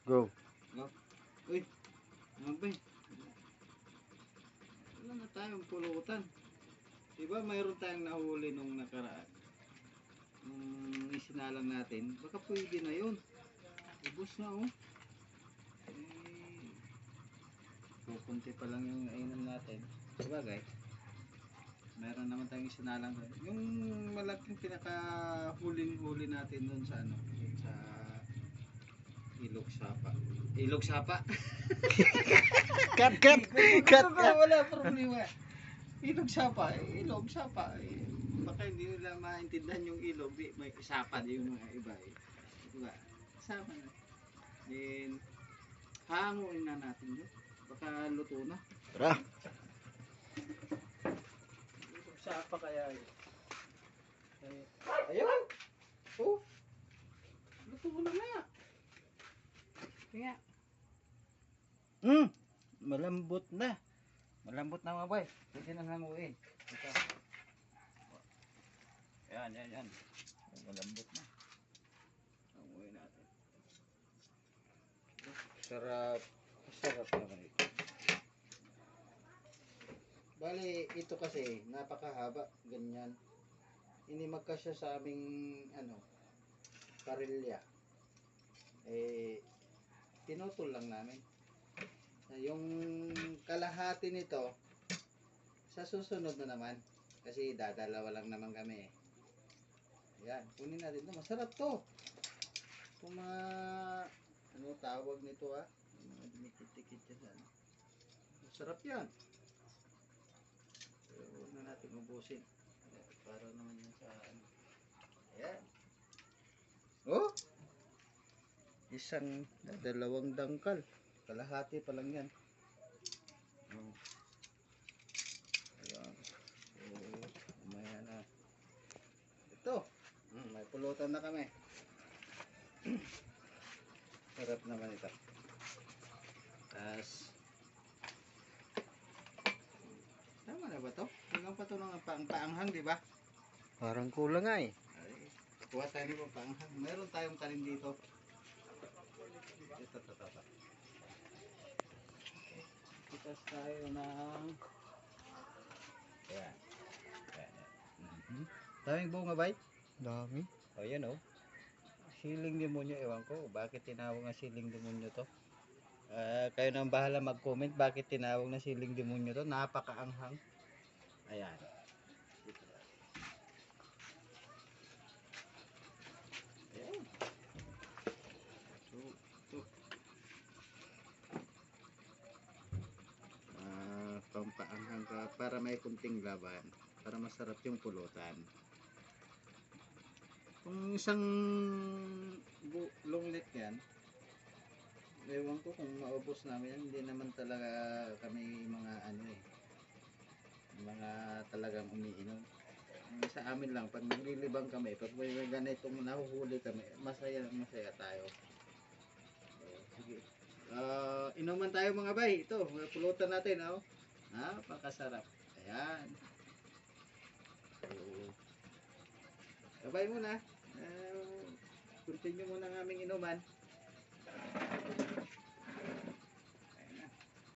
Go. Go. Uy, ano ba? Wala na tayong pulutan. Diba mayroon tayong nahuli nung nakaraan? Isinalang natin. Baka pwede na yun. Ubus na oh. Kukunti pa lang yung nainom natin. Sabagay, meron naman tayong isinalang doon. Yung malaking pinaka-huli natin doon sa ano, doon sa Ilog Sapa. Ilog Sapa? Cut. Wala problema. Ilog Sapa. Ilog Sapa. Baka hindi nila maintindihan yung ilog. May isapa din yung mga iba. Diba? Isapa na. Then, hanguin na natin yun. Baka luto na. Tara. Ilog Sapa kaya yun. Ayun! Oh! Luto na nga. Kaya. Malambot na. Malambot na mga boy. Pwede na hanguin. Ito. Yan. Malambot na. Hanguin natin. Sarap. Sarap naman ito. Bali, ito kasi napakahaba. Ganyan. Inimag siya sa aming parilya. Tinutol lang namin. Yung kalahati nito sa susunod na naman kasi dadalawa lang naman kami. Yan, kunin natin ito. Masarap to. Kung mga tawag nito mga dinikit-dikit yan. Masarap yan. So, huwag na natin ubusin. Para naman yan sa Ayan. Oh! Isang dalawang dangkal. Kalahati pa lang yan. Ayan. So, umaya na. Ito. May pulutan na kami. Sarap naman ito. Tapos, tama na ba ito? Hanggang pa ito ng paanghang, di ba? Parang kulang nga eh. Ay, kuha tayo ng paanghang. Meron tayong tanim dito. Ito. Itas tayo ng ayan. Daming bunga bay? Dami. O yan o. Siling demonyo, ewan ko. Bakit tinawag na siling demonyo to? Kayo nang bahala mag-comment bakit tinawag na siling demonyo to. Napakaanghang. Ayan. Ayan. So. Pampaanghang ka para may kunting laban. Para masarap yung pulutan. Kung isang longlet yan, ewan ko kung maubos namin yan. Hindi naman talaga kami mga mga talagang umiinom. Sa amin lang, pag naglilibang kami, pag may ganitong nahuhuli kami, masaya tayo. Sige. Inuman tayo mga bay. Ito, pulutan natin. Napakasarap. Ayan. So, sabay muna. Continue muna ng aming inuman.